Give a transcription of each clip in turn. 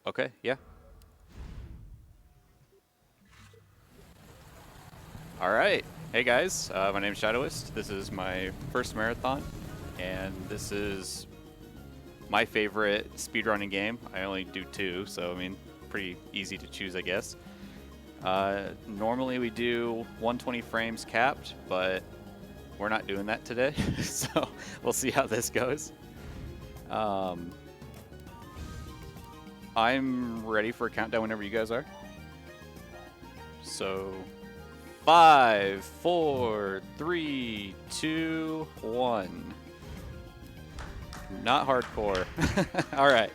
Okay, yeah. All right. Hey guys, my name is Shadowist. This is my first marathon, and this is my favorite speedrunning game. I only do two, so I mean, pretty easy to choose, I guess. Normally we do 120 frames capped, but we're not doing that today, so we'll see how this goes. Um, I'm ready for a countdown whenever you guys are. So 5, 4, 3, 2, 1. Not hardcore. All right.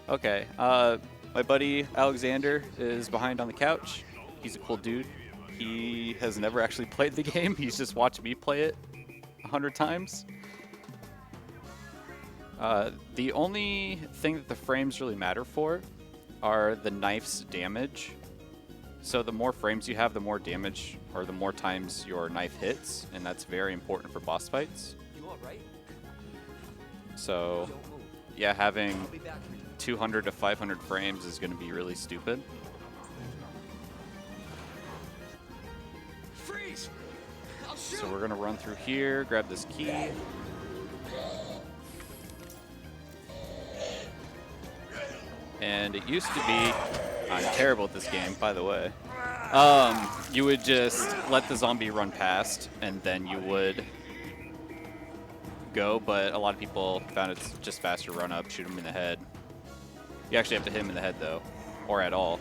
Okay. My buddy Alexander is behind on the couch. He's a cool dude. He has never actually played the game. He's just watched me play it 100 times. The only thing that the frames really matter for are the knife's damage. So the more frames you have, the more damage, or the more times your knife hits, and that's very important for boss fights. You all right? So, Don't move. yeah, having I'll be back for you. 200 to 500 frames is going to be really stupid. Freeze! I'll shoot. So we're going to run through here, grab this key. And it used to be, I'm terrible at this game, by the way. You would just let the zombie run past, and then you would go, but a lot of people found it's just faster to run up, shoot him in the head. You actually have to hit him in the head, though, or at all.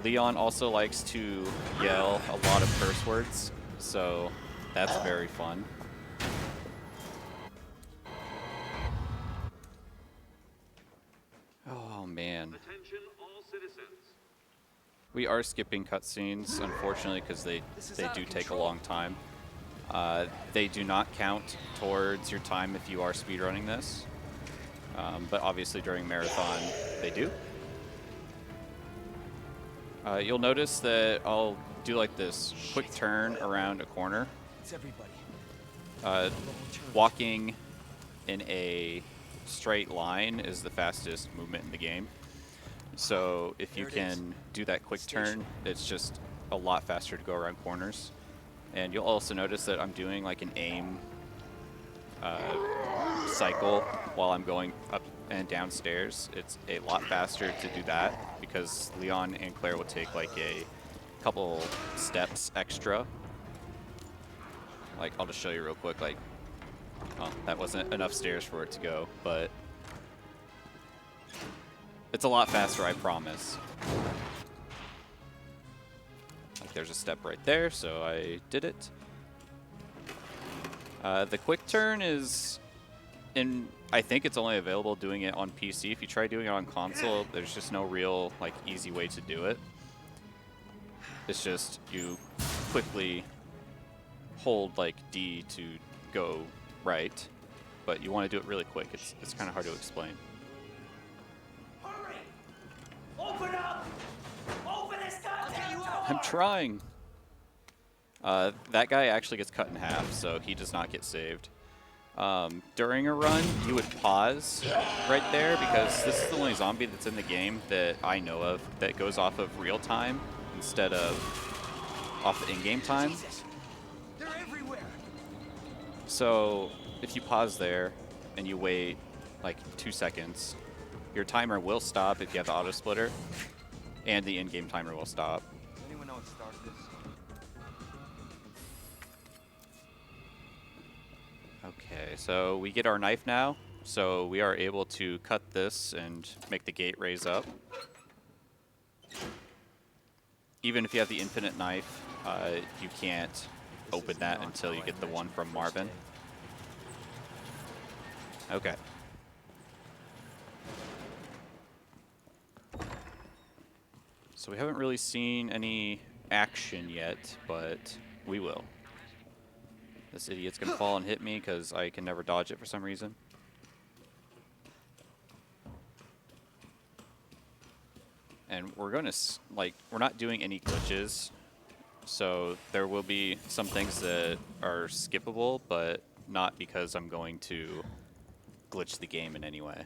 Leon also likes to yell a lot of curse words, so that's very fun. Oh, man. Attention all citizens. We are skipping cutscenes, unfortunately, because they do take a long time. They do not count towards your time if you are speedrunning this, but obviously during marathon they do. You'll notice that I'll do like this quick turn around a corner. It's everybody. Walking in a straight line is the fastest movement in the game. So if you can do that quick turn, it's just a lot faster to go around corners. And you'll also notice that I'm doing like an aim cycle while I'm going up and downstairs. It's a lot faster to do that because Leon and Claire will take like a couple steps extra. Like, I'll just show you real quick, like, oh, that wasn't enough stairs for it to go, but it's a lot faster, I promise. Like, there's a step right there, so I did it. The quick turn is I think it's only available doing it on PC. If you try doing it on console, there's just no real, like, easy way to do it. It's just you quickly hold, like, D to go right, but you want to do it really quick. It's kind of hard to explain. Hurry! Open up! Open this goddamn door! I'm trying. That guy actually gets cut in half, so he does not get saved. During a run, you would pause right there because this is the only zombie that's in the game that I know of that goes off of real time instead of off the in-game time. Jesus. They're everywhere. So if you pause there and you wait like 2 seconds, your timer will stop if you have the auto splitter, and the in-game timer will stop. Does anyone know what started this? Okay, so we get our knife now, so we are able to cut this and make the gate raise up. Even if you have the infinite knife, you can't open that until you get the one from Marvin. Okay. So we haven't really seen any action yet, but we will. This idiot's gonna fall and hit me because I can never dodge it for some reason. And we're gonna, like, we're not doing any glitches, so there will be some things that are skippable, but not because I'm going to glitch the game in any way.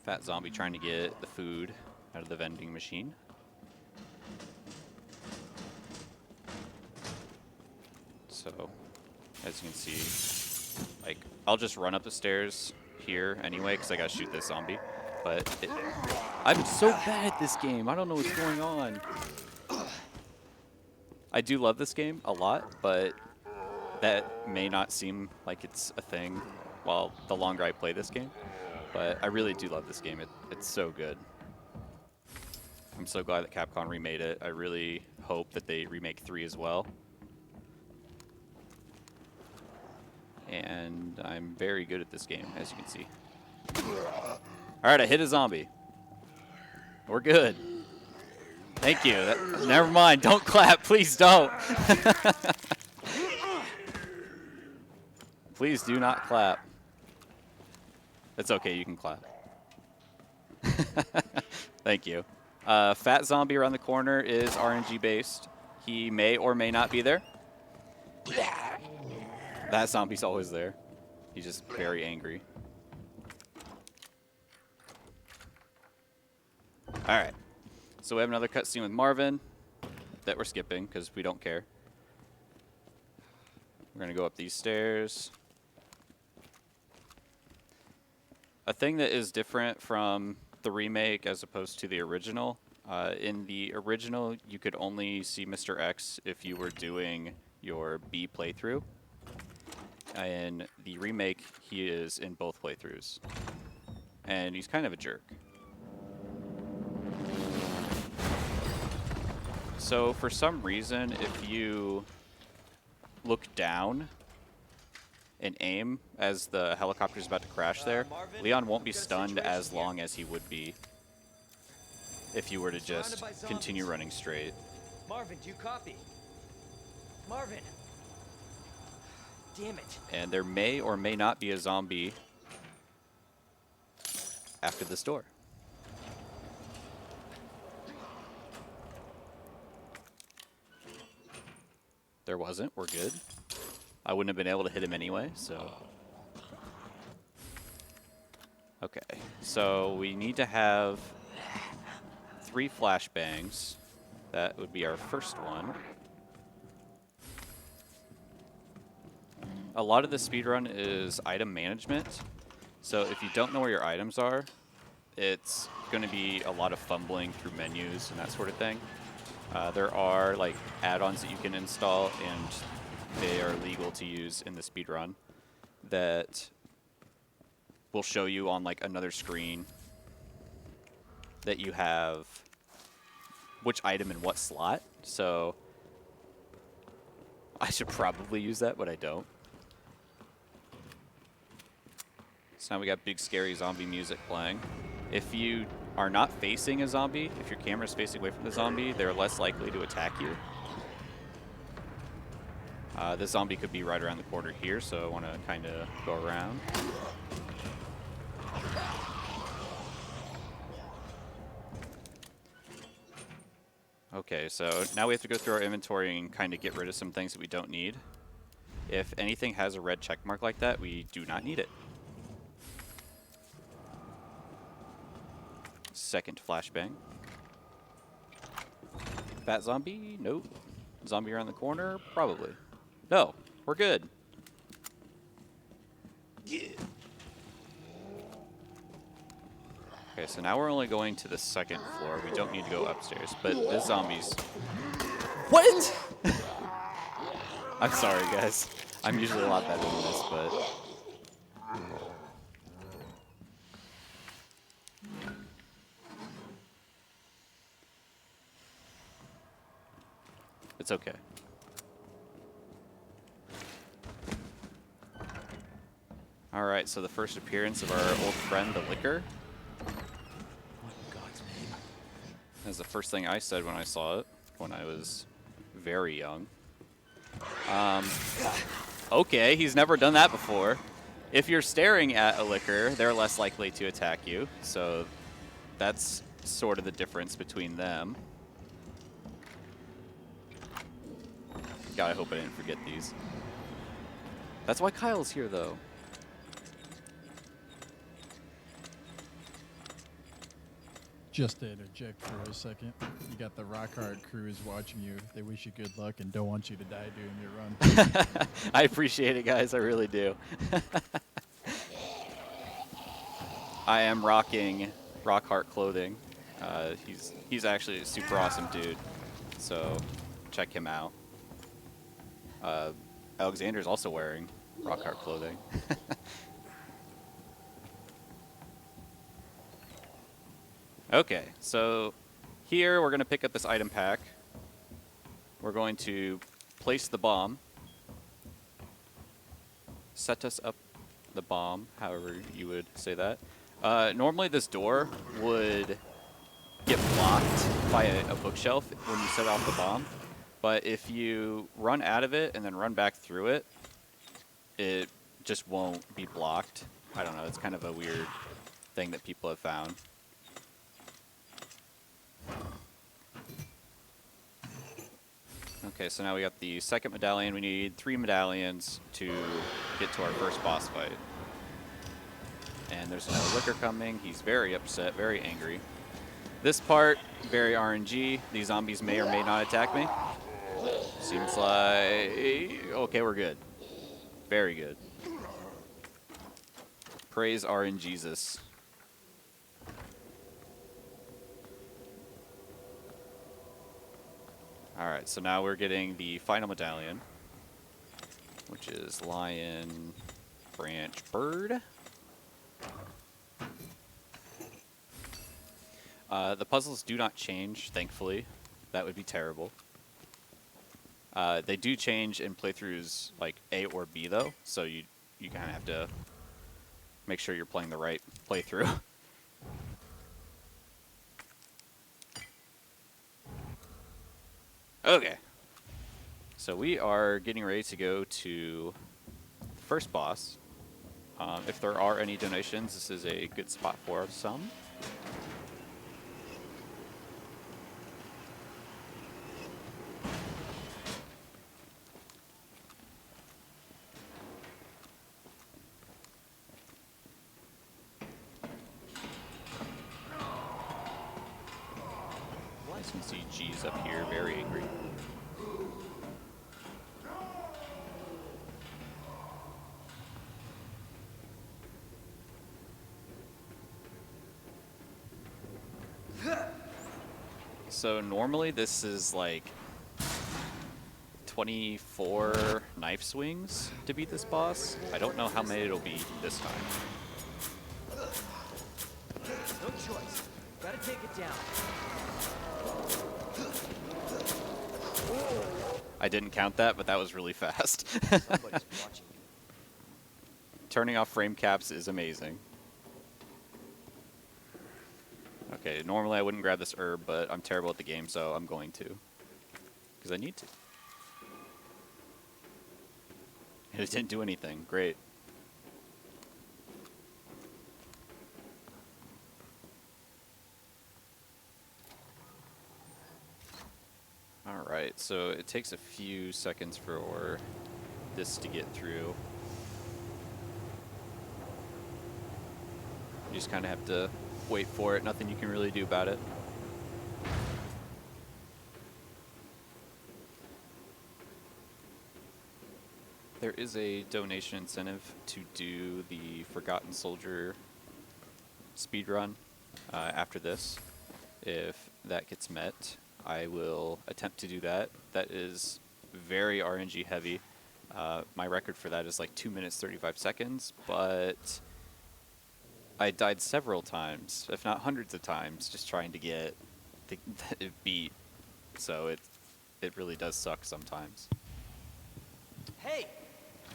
Fat zombie trying to get the food out of the vending machine. So, as you can see, like, I'll just run up the stairs here anyway, because I gotta shoot this zombie. But I'm so bad at this game. I don't know what's going on. I do love this game a lot, but that may not seem like it's a thing while the longer I play this game. But I really do love this game. It's so good. I'm so glad that Capcom remade it. I really hope that they remake 3 as well. And I'm very good at this game, as you can see. Alright, I hit a zombie. We're good. Thank you. Never mind. Don't clap. Please don't. Please do not clap. It's okay. You can clap. Thank you. Fat zombie around the corner is RNG based. He may or may not be there. That zombie's always there. He's just very angry. Alright. So we have another cutscene with Marvin that we're skipping because we don't care. We're going to go up these stairs. A thing that is different from the remake as opposed to the original. In the original, you could only see Mr. X if you were doing your B playthrough. In the remake, he is in both playthroughs. And he's kind of a jerk. So for some reason, if you look down and aim as the helicopter's about to crash there, Leon won't be stunned as long as he would be if you were to just continue running straight. Marvin, do you copy? Marvin! Damn it. And there may or may not be a zombie after this door. There wasn't. We're good. I wouldn't have been able to hit him anyway, so. Okay, so we need to have 3 flashbangs. That would be our first one. A lot of the speedrun is item management. So if you don't know where your items are, it's going to be a lot of fumbling through menus and that sort of thing. There are like add-ons that you can install, and they are legal to use in the speedrun that will show you on like another screen that you have which item in what slot. So I should probably use that, but I don't. So now we got big scary zombie music playing. If you are not facing a zombie, if your camera is facing away from the zombie, they're less likely to attack you. This zombie could be right around the corner here, so I want to kind of go around. Okay, so now we have to go through our inventory and kind of get rid of some things that we don't need. If anything has a red check mark like that, we do not need it. Second flashbang. Fat zombie? Nope. Zombie around the corner? Probably. No, we're good. Yeah. Okay, so now we're only going to the 2nd floor. We don't need to go upstairs, but the zombies. What? I'm sorry, guys. I'm usually a lot better than this, but. It's okay. Alright, so the first appearance of our old friend, the Licker. What in God's name? That's the first thing I said when I saw it, when I was very young. Okay, he's never done that before. If you're staring at a Licker, they're less likely to attack you, so that's sort of the difference between them. God, I hope I didn't forget these. That's why Kyle's here, though. Just to interject for a second, you got the rock hard crews watching you. They wish you good luck and don't want you to die during your run. I appreciate it, guys. I really do. I am rocking Rock Heart clothing. He's actually a super awesome dude. So check him out. Alexander's also wearing Rock Heart clothing. Okay, so here we're going to pick up this item pack. We're going to place the bomb. Set us up the bomb, however you would say that. Normally this door would get blocked by a bookshelf when you set off the bomb. But if you run out of it and then run back through it, it just won't be blocked. I don't know, it's kind of a weird thing that people have found. Okay, so now we got the second medallion. We need 3 medallions to get to our first boss fight. And there's another liquor coming. He's very upset, very angry. This part, very RNG. These zombies may or may not attack me. Seems like... Okay, we're good. Very good. Praise RNGesus. Alright, so now we're getting the final medallion, which is Lion, Branch, Bird. The puzzles do not change, thankfully. That would be terrible. They do change in playthroughs like A or B, though, so you kind of have to make sure you're playing the right playthrough. Okay. So we are getting ready to go to the first boss. If there are any donations, this is a good spot for some. As you can see, G's up here, very angry. So normally this is like 24 knife swings to beat this boss. I don't know how many it'll be this time. No choice. Gotta take it down. I didn't count that, but that was really fast. Somebody's watching you. Turning off frame caps is amazing. Okay, normally I wouldn't grab this herb, but I'm terrible at the game, so I'm going to. Because I need to. It didn't do anything. Great. Alright, so it takes a few seconds for this to get through. You just kind of have to wait for it. Nothing you can really do about it. There is a donation incentive to do the Forgotten Soldier speedrun after this. If that gets met, I will attempt to do that. That is very RNG heavy. My record for that is like 2 minutes 35 seconds, but I died several times, if not hundreds of times, just trying to get it beat. So it really does suck sometimes. Hey!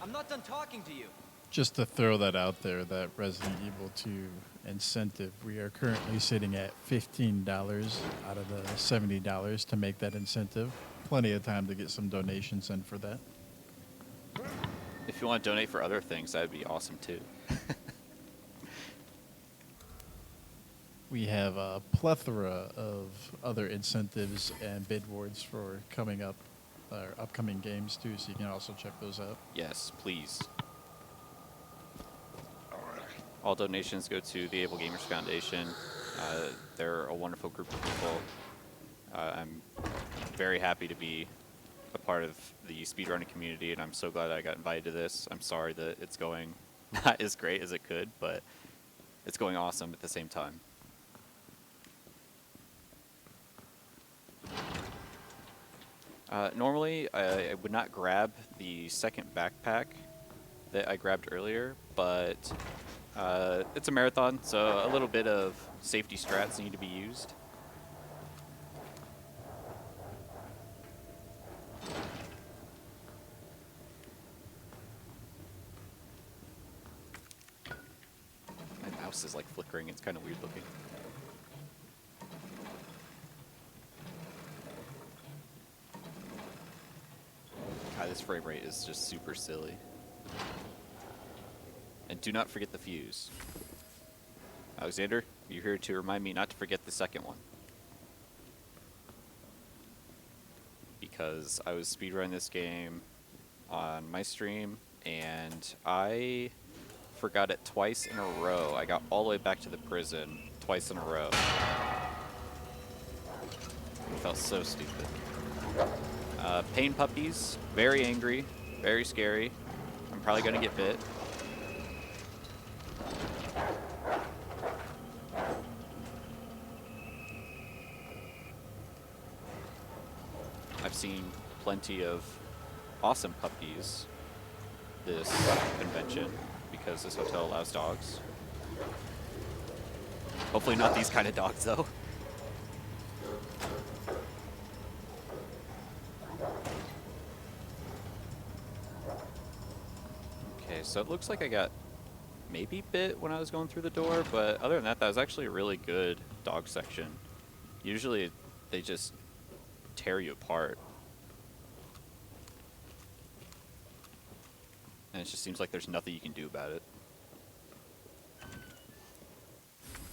I'm not done talking to you. Just to throw that out there, that Resident Evil 2 incentive, we are currently sitting at $15 out of the $70 to make that incentive. Plenty of time to get some donations in for that. If you want to donate for other things, that'd be awesome too. We have a plethora of other incentives and bid wards for coming up. our upcoming games too, so you can also check those out. Yes, please. All donations go to the Able Gamers Foundation. They're a wonderful group of people. I'm very happy to be a part of the speedrunning community, and I'm so glad I got invited to this. I'm sorry that it's going not as great as it could, but it's going awesome at the same time. Normally, I would not grab the second backpack that I grabbed earlier, but it's a marathon, so a little bit of safety strats need to be used. My mouse is like flickering, it's kind of weird looking. God, this frame rate is just super silly. And do not forget the fuse. Alexander, you're here to remind me not to forget the second one. Because I was speedrunning this game on my stream, and I forgot it twice in a row. I got all the way back to the prison twice in a row. It felt so stupid. Pain puppies, very angry, very scary. I'm probably gonna get bit. I've seen plenty of awesome puppies this convention because this hotel allows dogs. Hopefully not these kind of dogs though. Okay, so it looks like I got maybe bit when I was going through the door, but other than that, that was actually a really good dog section. Usually they just tear you apart. And it just seems like there's nothing you can do about it.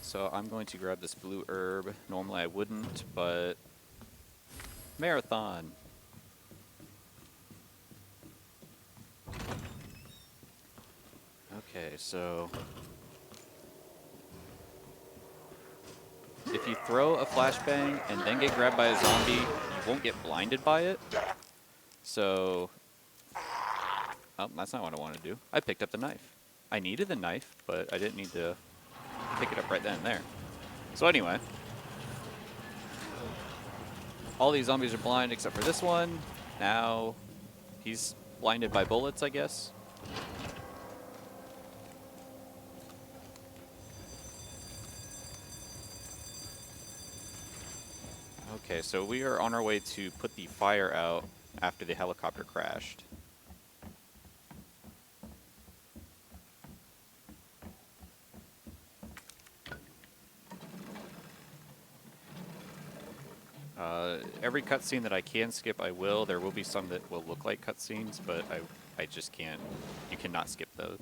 So I'm going to grab this blue herb. Normally I wouldn't, but marathon. Okay, so if you throw a flashbang and then get grabbed by a zombie, you won't get blinded by it. So, oh, that's not what I want to do. I picked up the knife. I needed the knife, but I didn't need to pick it up right then and there. So anyway, all these zombies are blind except for this one. Now he's blinded by bullets, I guess. Okay, so we are on our way to put the fire out after the helicopter crashed. Every cutscene that I can skip, I will. There will be some that will look like cutscenes, but I just can't. You cannot skip those.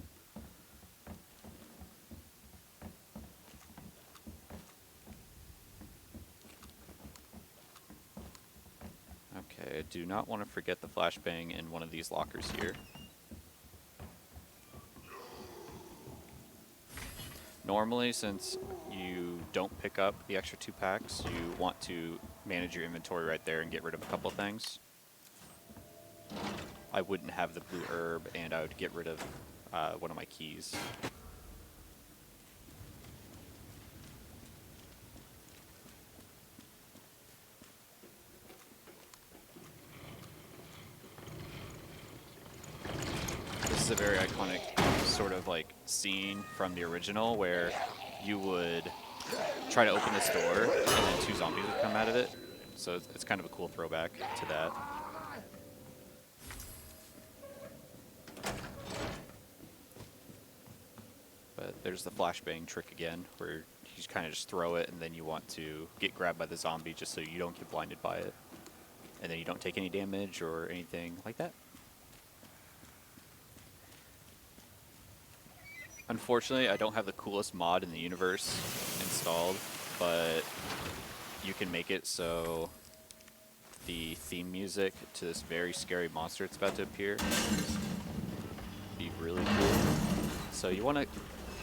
Okay, I do not want to forget the flashbang in one of these lockers here. Normally, since you don't pick up the extra 2 packs, you want to manage your inventory right there and get rid of a couple things. I wouldn't have the blue herb, and I would get rid of one of my keys. This is a very iconic sort of like scene from the original where you would try to open this door and then 2 zombies would come out of it. So it's kind of a cool throwback to that. But there's the flashbang trick again, where you just kind of just throw it and then you want to get grabbed by the zombie just so you don't get blinded by it. And then you don't take any damage or anything like that. Unfortunately, I don't have the coolest mod in the universe installed, but you can make it so the theme music to this very scary monster that's about to appear. Be really cool. So you want to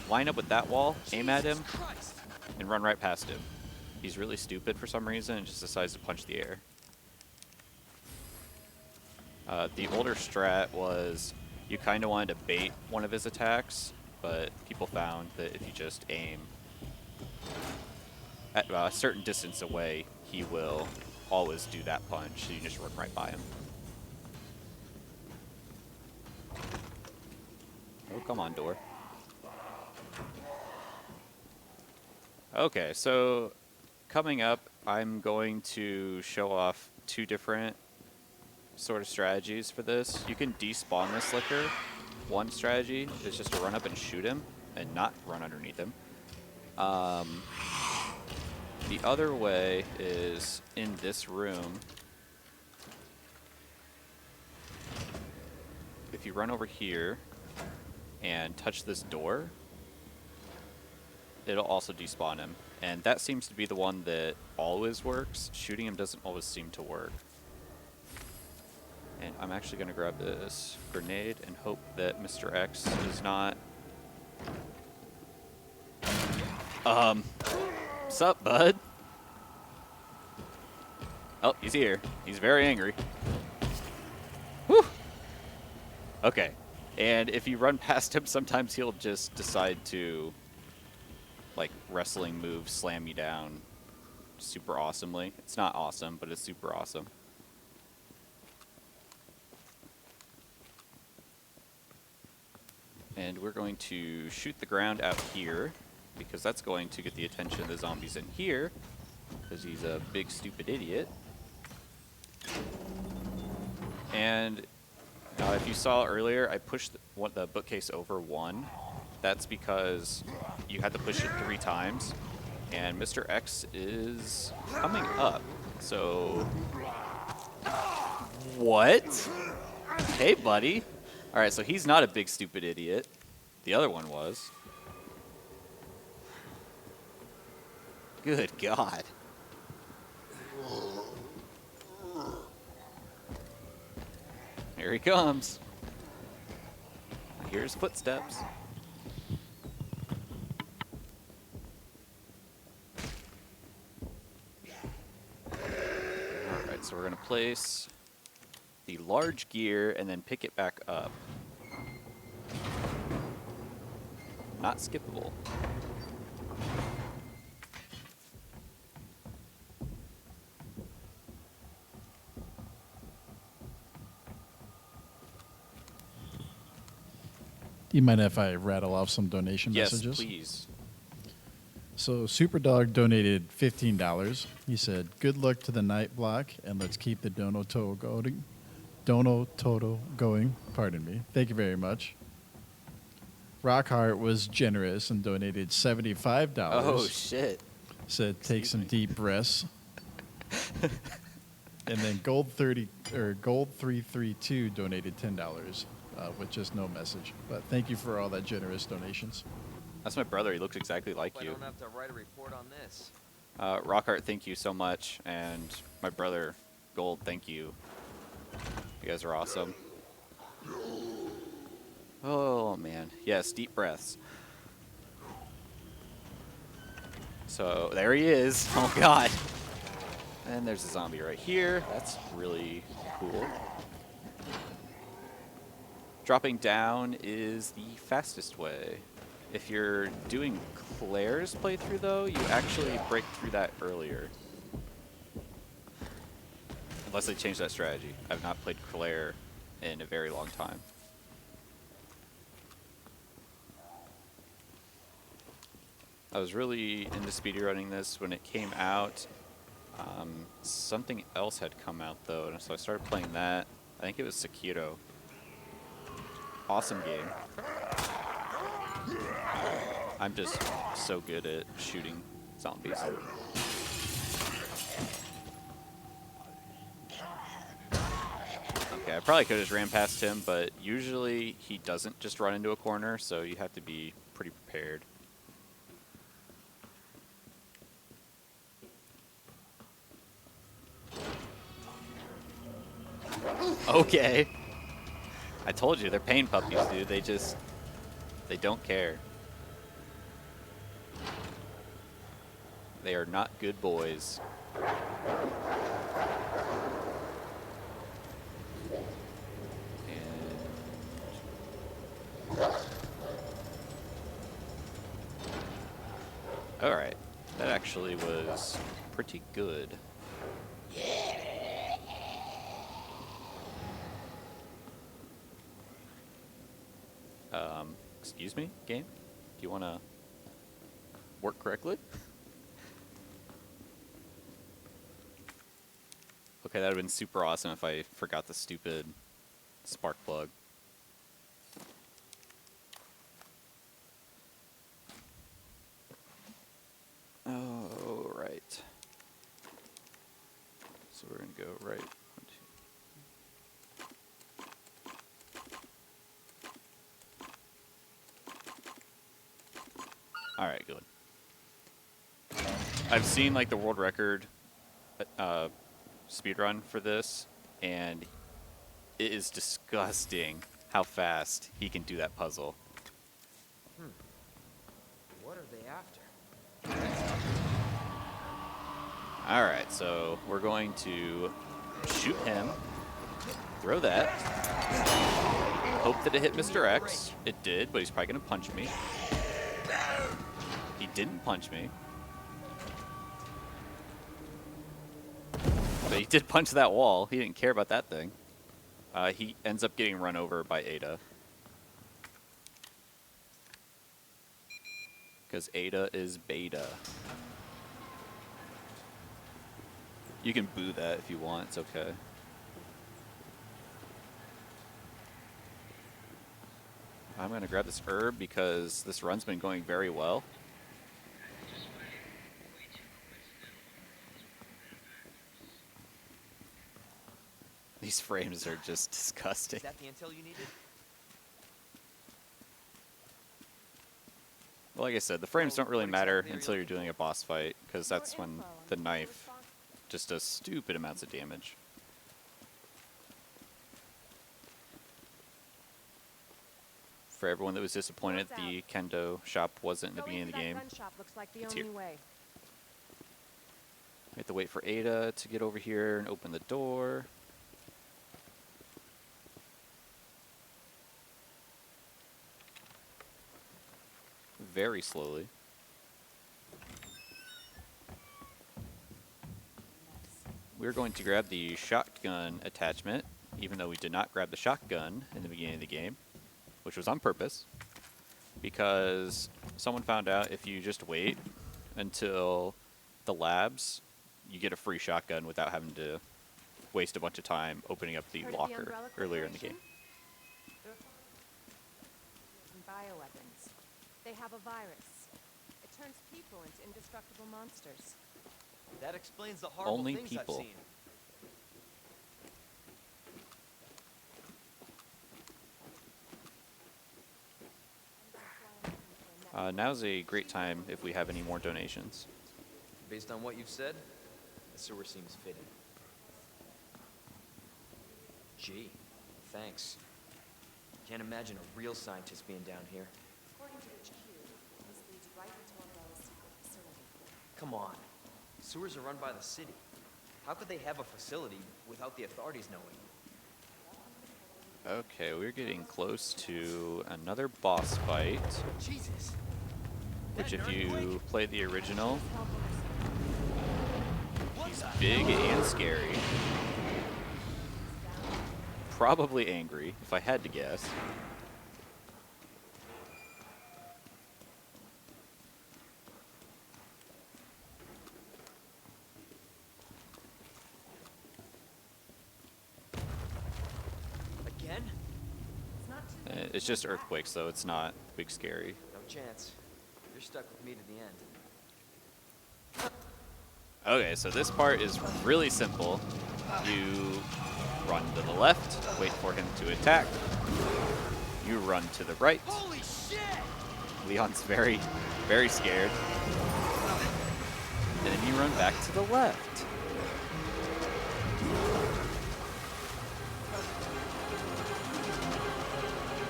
line up with that wall, aim at him, and run right past him. He's really stupid for some reason and just decides to punch the air. The older strat was you kind of wanted to bait one of his attacks, but people found that if you just aim at a certain distance away, he will always do that punch, so you just run right by him. Oh, come on, door. Okay, so coming up, I'm going to show off 2 different sort of strategies for this. You can despawn this Licker. One strategy is just to run up and shoot him and not run underneath him. The other way is in this room. If you run over here and touch this door, it'll also despawn him. And that seems to be the one that always works. Shooting him doesn't always seem to work. And I'm actually going to grab this grenade and hope that Mr. X is not... Sup, bud? Oh, he's here. He's very angry. Whew! Okay. And if you run past him, sometimes he'll just decide to, like, wrestling move, slam you down super awesomely. It's not awesome, but it's super awesome. And we're going to shoot the ground out here, because that's going to get the attention of the zombies in here, because he's a big stupid idiot. And if you saw earlier, I pushed the bookcase over 1. That's because you had to push it 3 times, and Mr. X is coming up. So, what? Hey, buddy. All right, so he's not a big stupid idiot. The other one was. Good God. Here he comes. I hear his footsteps. Alright, so we're going to place the large gear and then pick it back up. Not skippable. Do you mind if I rattle off some donation messages? Yes, please. So Superdog donated $15. He said, "Good luck to the night block, and let's keep the Dono Toto going." Dono Toto going. Pardon me. Thank you very much. Rockhart was generous and donated $75. Oh shit! Said, "Take some deep breaths." And then Gold 332 donated $10 with just no message. But thank you for all that generous donations. That's my brother. He looks exactly like I you. don't have to write a report on this. Rockhart, thank you so much, and my brother Gold, thank you. You guys are awesome. Oh man, yes, deep breaths. So there he is. Oh god. And there's a zombie right here. That's really cool. Dropping down is the fastest way. If you're doing Claire's playthrough, though, you actually break through that earlier. Unless they change that strategy. I've not played Claire in a very long time. I was really into speedrunning this when it came out. Something else had come out, though, and so I started playing that. I think it was Sekiro. Awesome game. I'm just so good at shooting zombies. Okay, I probably could have just ran past him, but usually he doesn't just run into a corner, so you have to be pretty prepared. Okay. I told you, they're pain puppies, dude. They don't care. They are not good boys. Alright. That actually was pretty good. Excuse me, game? Do you want to work correctly? Okay, that would have been super awesome if I forgot the stupid spark plug. Oh, right. So we're going to go right. 1, 2. All right, good. I've seen like the world record speedrun for this, and it is disgusting how fast he can do that puzzle. What are they after? All right, so we're going to shoot him, throw that, hope that it hit Mr. X. It did, but he's probably going to punch me. He didn't punch me. But he did punch that wall. He didn't care about that thing. He ends up getting run over by Ada. Because Ada is beta. You can boo that if you want, it's okay. I'm going to grab this herb because this run's been going very well. These frames are just disgusting. Is that the intel you needed? Well, like I said, the frames don't really matter until you're doing a boss fight, because that's when the knife just does stupid amounts of damage. For everyone that was disappointed the kendo shop wasn't in the beginning of the game, it's here. We have to wait for Ada to get over here and open the door. Very slowly. We're going to grab the shotgun attachment, even though we did not grab the shotgun in the beginning of the game, which was on purpose, because someone found out if you just wait until the labs, you get a free shotgun without having to waste a bunch of time opening up the locker earlier in the game. Bioweapons. They have a virus. It turns people into indestructible monsters. That explains the horrible Only things people. I've seen. Now's a great time if we have any more donations. Based on what you've said, the sewer seems fitting. Gee, thanks. Can't imagine a real scientist being down here. According to HQ, this leads right into Umbrella's secret facility. Come on. Sewers are run by the city. How could they have a facility without the authorities knowing? Okay, we're getting close to another boss fight, Jesus. which if you play the original, he's big and scary. Probably angry, if I had to guess. Again? It's just earthquakes, though. It's not big scary. No chance. You're stuck with me to the end. Okay, so this part is really simple. You run to the left, wait for him to attack. You run to the right. Holy shit! Leon's very, very scared. And then you run back to the left.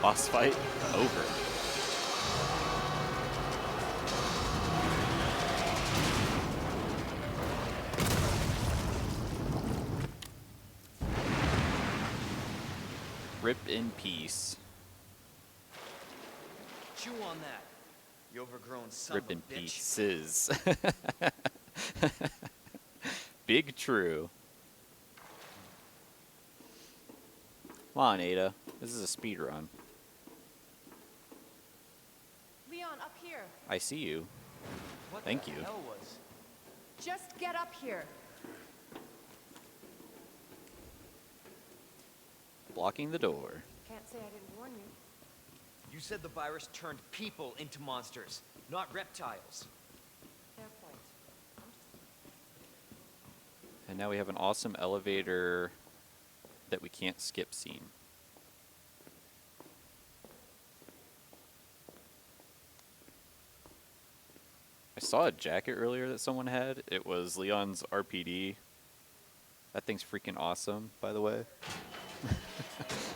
Boss fight over. Rip in peace. Chew on that, you overgrown son Rip of a in bitch. pieces. Big true. Come on, Ada. This is a speed run. Leon, up here. I see you. What Thank the you. hell was? Just get up here. Blocking the door. Can't say I didn't warn you. You said the virus turned people into monsters, not reptiles. Fair point. And now we have an awesome elevator that we can't skip scene. I saw a jacket earlier that someone had. It was Leon's RPD. That thing's freaking awesome, by the way.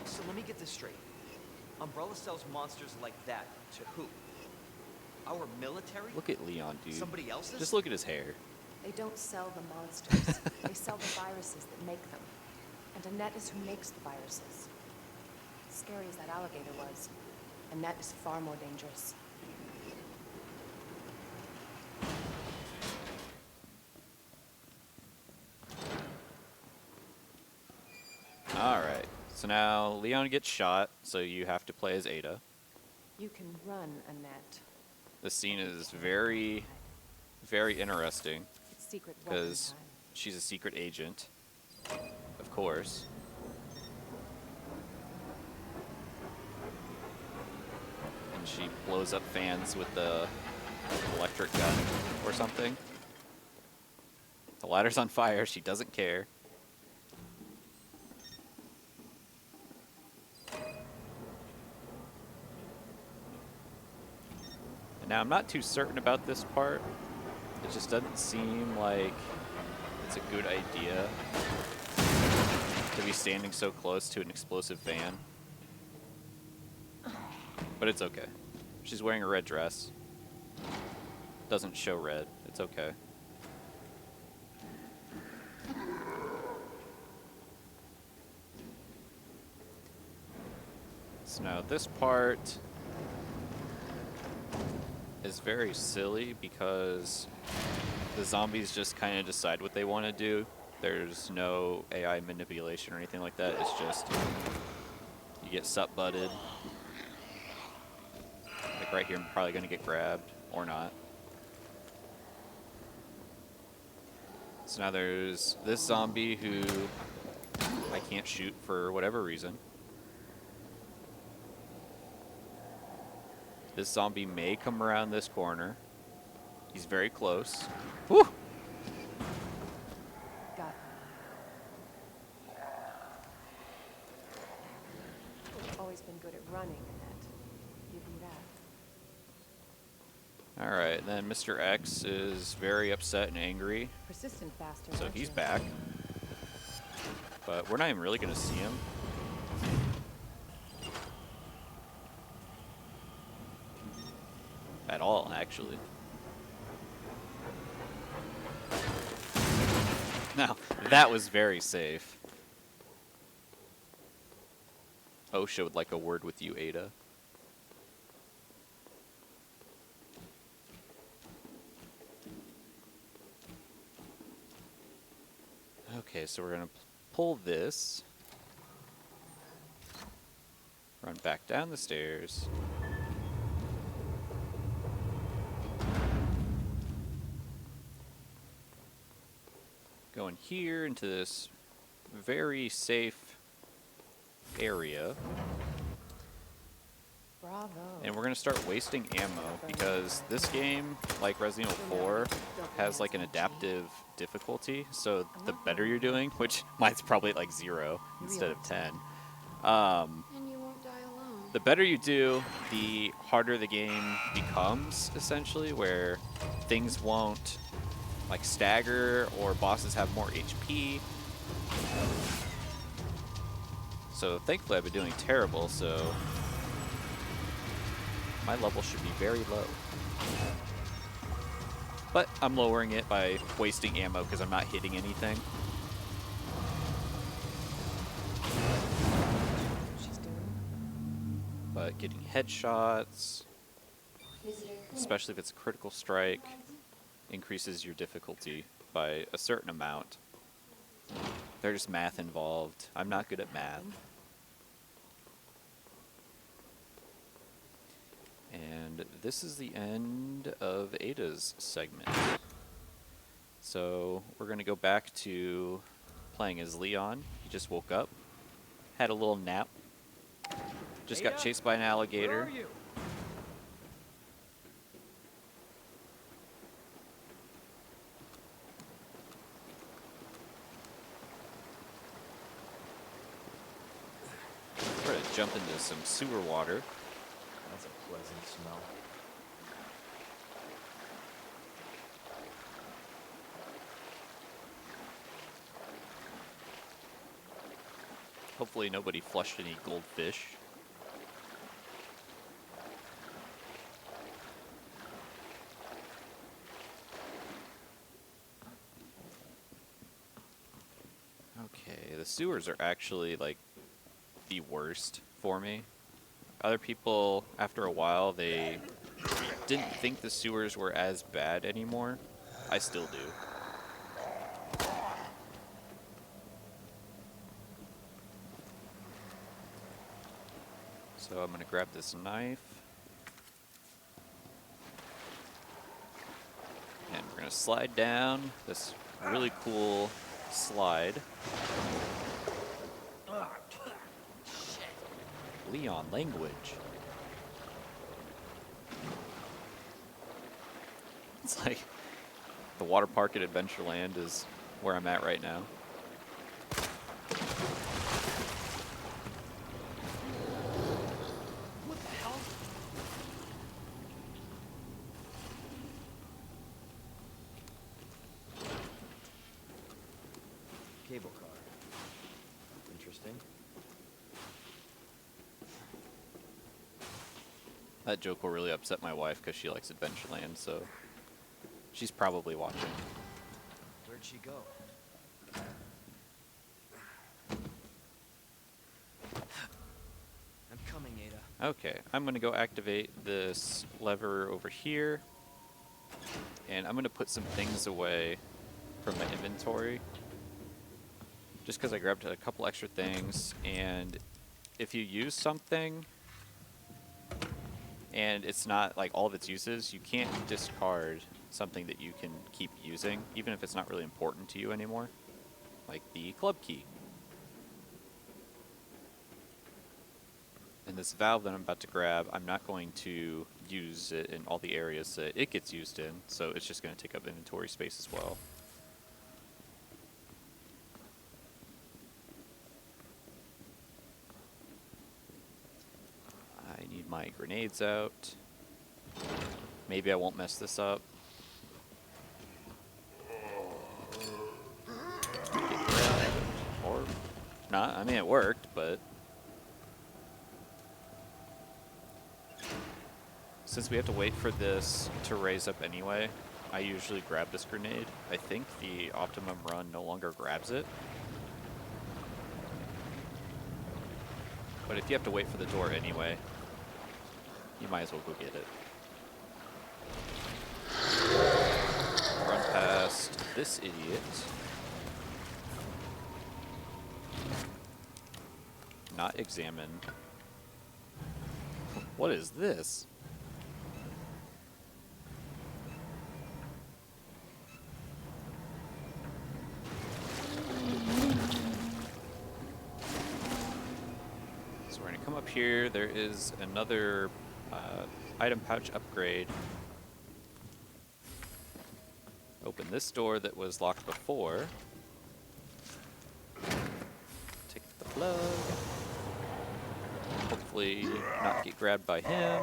So let me get this straight. Umbrella sells monsters like that to who? Our military? Look at Leon, dude. Somebody else's? Just look at his hair. They don't sell the monsters. They sell the viruses that make them. And Annette is who makes the viruses. Scary as that alligator was, Annette is far more dangerous. Alright, so now Leon gets shot, so you have to play as Ada. You can run, Annette. This scene is very, very interesting, It's secret weapon because time. she's a secret agent, of course. And she blows up fans with the electric gun or something. The ladder's on fire, she doesn't care. Now, I'm not too certain about this part. It just doesn't seem like it's a good idea to be standing so close to an explosive van. But it's okay. She's wearing a red dress. Doesn't show red. It's okay. So now this part is very silly because the zombies just kind of decide what they want to do. There's no AI manipulation or anything like that. It's just you get sup-butted. Like right here, I'm probably going to get grabbed or not. So now there's this zombie who I can't shoot for whatever reason. This zombie may come around this corner. He's very close. Whew! Got it. Always been good at running, Annette. Give you that. Alright, then Mr. X is very upset and angry, Persistent bastard. so aren't he's you? back. But we're not even really going to see him. At all, actually. Now, that was very safe. OSHA would like a word with you, Ada. Okay, so we're gonna pull this. Run back down the stairs. Go in here into this very safe area. Bravo. And we're going to start wasting ammo because this game, like Resident Evil 4, has like an adaptive difficulty. So the better you're doing, which mine's probably like 0 instead of 10. And you won't die alone. The better you do, the harder the game becomes, essentially, where things won't like stagger or bosses have more HP. So thankfully I've been doing terrible, so My level should be very low. But I'm lowering it by wasting ammo because I'm not hitting anything. She's doing. But getting headshots, especially if it's a critical strike, increases your difficulty by a certain amount. There's math involved. I'm not good at math. And this is the end of Ada's segment. So we're going to go back to playing as Leon. He just woke up, had a little nap, just got chased by an alligator. Where are you? We're going to jump into some sewer water. That's a pleasant smell. Hopefully nobody flushed any goldfish. Okay, the sewers are actually like the worst for me. Other people, after a while, they didn't think the sewers were as bad anymore. I still do. So I'm going to grab this knife. And we're going to slide down this really cool slide. Leon language. It's like the water park at Adventureland is where I'm at right now. What the hell? Cable car. Interesting. That joke will really upset my wife because she likes Adventureland, so she's probably watching. Where'd she go? I'm coming, Ada. Okay, I'm going to go activate this lever over here, and I'm going to put some things away from my inventory, just because I grabbed a couple extra things, and if you use something and it's not like all of its uses, you can't discard something that you can keep using, even if it's not really important to you anymore, like the club key. And this valve that I'm about to grab, I'm not going to use it in all the areas that it gets used in, so it's just going to take up inventory space as well. I need my grenades out. Maybe I won't mess this up. Or not. I mean, it worked, but since we have to wait for this to raise up anyway, I usually grab this grenade. I think the Optimum Run no longer grabs it. But if you have to wait for the door anyway, you might as well go get it. Run past this idiot. Not examine. What is this? So we're gonna come up here. There is another item pouch upgrade. Open this door that was locked before. Take the plug. Hopefully not get grabbed by him.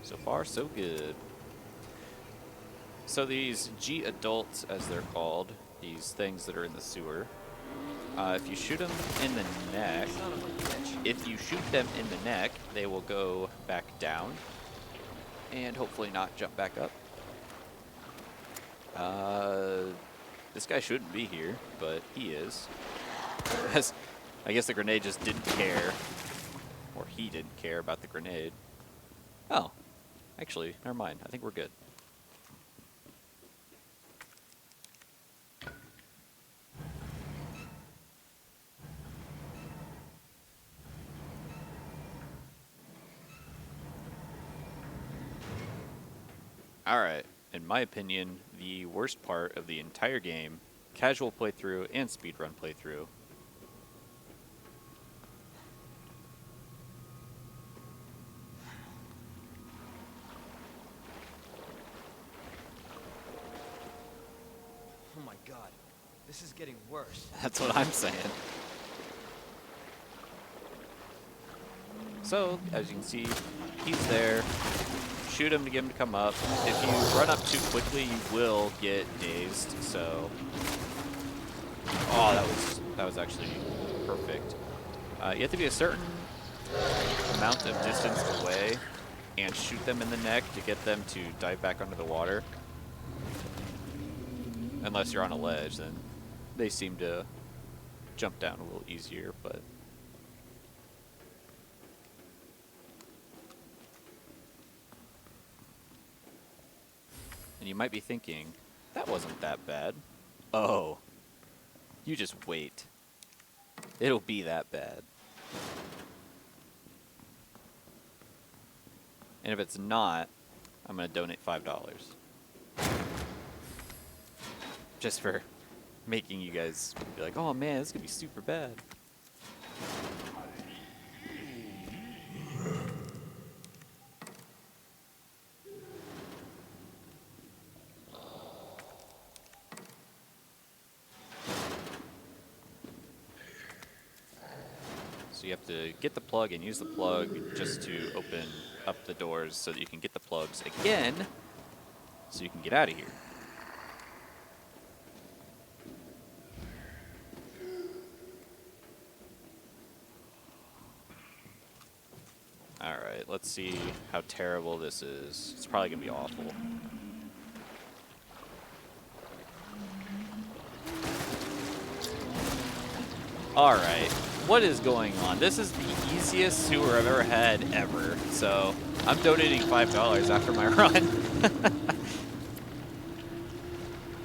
So far, so good. So these G adults, as they're called, these things that are in the sewer, If you shoot them in the neck, Son of a bitch. if you shoot them in the neck, they will go back down and hopefully not jump back up. This guy shouldn't be here, but he is. I guess the grenade just didn't care, or he didn't care about the grenade. Oh, actually, never mind. I think we're good. Alright, in my opinion, the worst part of the entire game, casual playthrough and speedrun playthrough. Oh my god. This is getting worse. That's what I'm saying. So, as you can see, he's there. Shoot him to get him to come up. If you run up too quickly, you will get dazed, so... Oh, that was actually perfect. You have to be a certain amount of distance away and shoot them in the neck to get them to dive back under the water. Unless you're on a ledge, then they seem to jump down a little easier, but... And you might be thinking, that wasn't that bad. Oh, you just wait. It'll be that bad. And if it's not, I'm going to donate $5. Just for making you guys be like, oh man, this is going to be super bad. So you have to get the plug and use the plug just to open up the doors so that you can get the plugs again so you can get out of here. Alright, let's see how terrible this is. It's probably going to be awful. Alright, what is going on? This is the easiest sewer I've ever had ever, so I'm donating $5 after my run.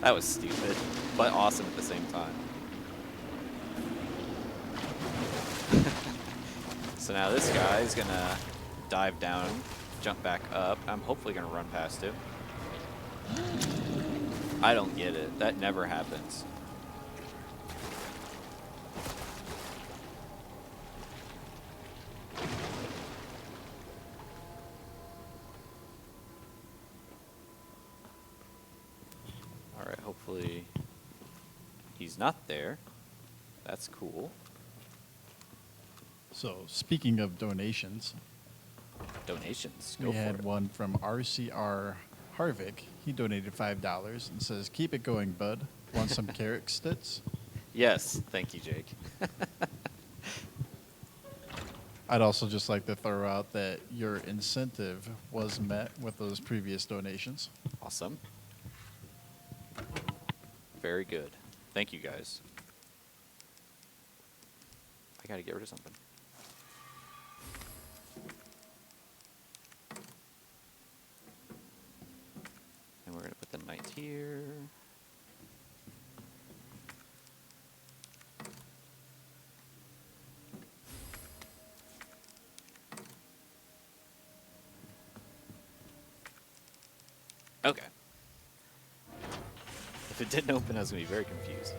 That was stupid, but awesome at the same time. So now this guy is gonna dive down, jump back up. I'm hopefully gonna run past him. I don't get it. That never happens. Alright, hopefully he's not there. That's cool. So, speaking of donations, Donations. Go we for had it. one from RCR Harvick. He donated $5 and says, "Keep it going, bud. Want some carrot sticks?" Yes, thank you, Jake. I'd also just like to throw out that your incentive was met with those previous donations. Awesome. Very good. Thank you, guys. I gotta get rid of something. And we're gonna put the knight here. Okay. If it didn't open, I was going to be very confused.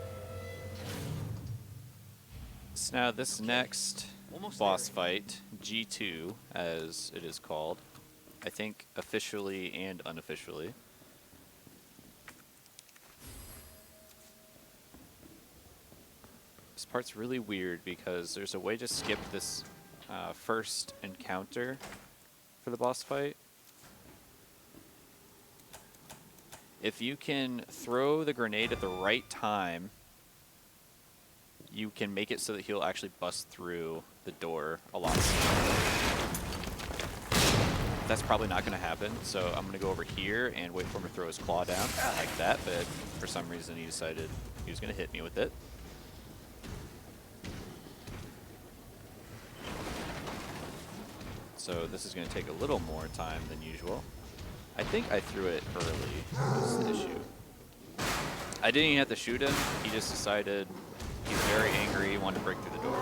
So now this next Almost boss there. fight, G2, as it is called, I think officially and unofficially. This part's really weird because there's a way to skip this first encounter for the boss fight. If you can throw the grenade at the right time, you can make it so that he'll actually bust through the door a lot sooner. That's probably not going to happen, so I'm going to go over here and wait for him to throw his claw down like that, but for some reason he decided he was going to hit me with it. So this is going to take a little more time than usual. I think I threw it early, is the issue. I didn't even have to shoot him, he just decided he's very angry, he wanted to break through the door.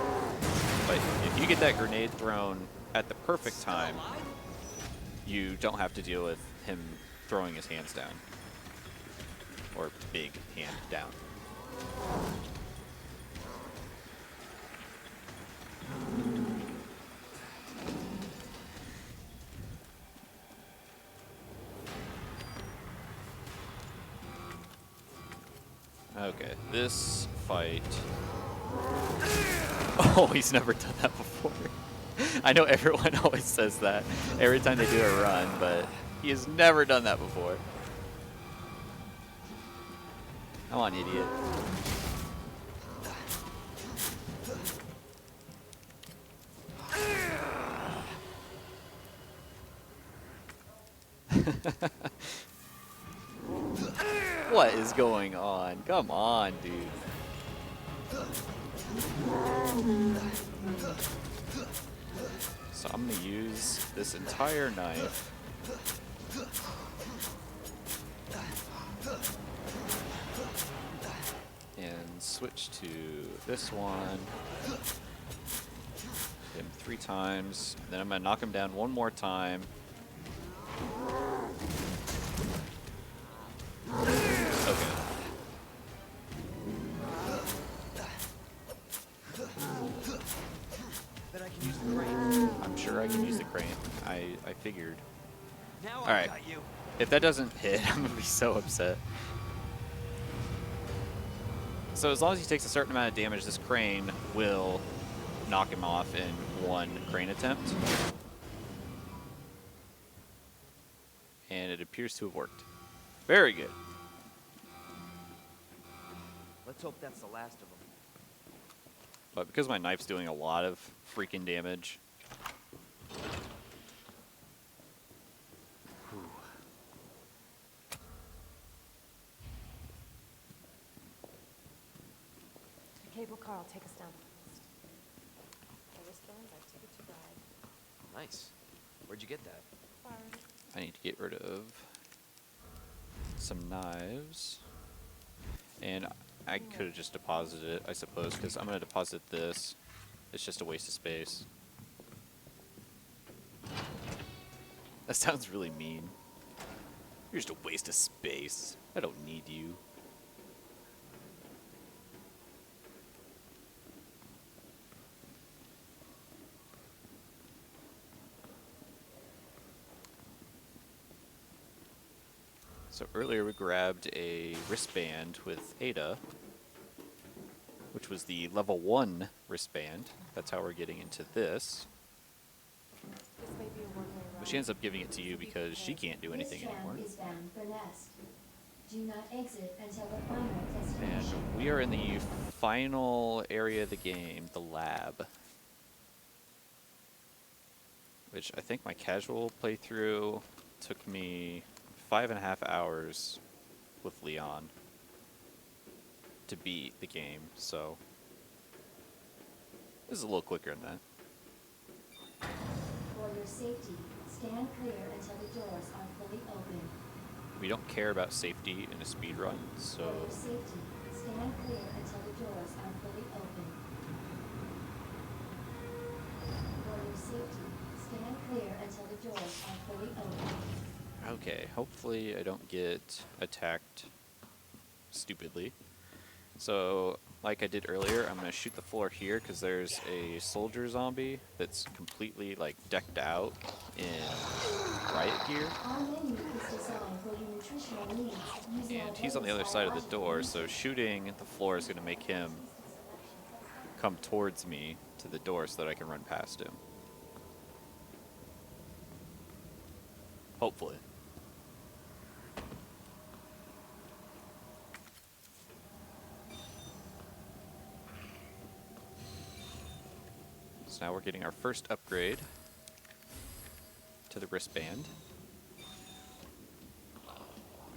But if you get that grenade thrown at the perfect time, you don't have to deal with him throwing his hands down. Or big hand down. Okay, this fight... Oh, he's never done that before. I know everyone always says that every time they do a run, but he has never done that before. Come on, idiot. What is going on? Come on, dude. So I'm going to use this entire knife. And switch to this one. Hit him 3 times. Then I'm going to knock him down one more time. Okay. Then I can use the crane. I'm sure I can use the crane. I figured. Now All I right. got you. If that doesn't hit, I'm gonna be so upset. So as long as he takes a certain amount of damage, this crane will knock him off in one crane attempt. And it appears to have worked. Very good. Let's hope that's the last of them. But because my knife's doing a lot of freaking damage. Cable car will take us down fast. The wristbands are ticket to ride. Nice. Where'd you get that? I need to get rid of some knives. And I could have just deposited it, I suppose, because I'm going to deposit this. It's just a waste of space. That sounds really mean. You're just a waste of space. I don't need you. So earlier we grabbed a wristband with Ada, which was the level 1 wristband. That's how we're getting into this. This may be a one-way But ride. she ends up giving it to you because she can't do anything anymore. This tram is bound for Nest. Do not exit until the final And destination. we are in the final area of the game, the lab. Which I think my casual playthrough took me 5.5 hours with Leon to beat the game, so this is a little quicker than that. For your safety, stand clear until the doors are fully open. We don't care about safety in a speed run, so For your safety, stand clear until the doors are fully open. For your safety, stand clear until the doors are fully open. okay, hopefully I don't get attacked stupidly. So, like I did earlier, I'm going to shoot the floor here because there's a soldier zombie that's completely like decked out in riot gear. Our menu is designed for your nutritional needs using And he's on the other side of the door, so shooting the floor is going to make him come towards me to the door so that I can run past him. Hopefully. So now we're getting our first upgrade to the wristband.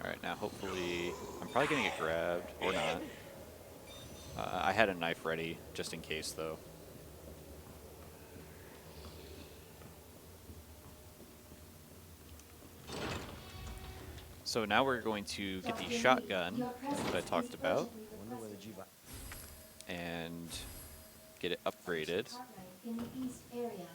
Alright, now hopefully... I'm probably going to get grabbed, or not. I had a knife ready, just in case, though. So now we're going to get the shotgun that I talked about Wonder where the G-Bot. and get it upgraded. In the east area.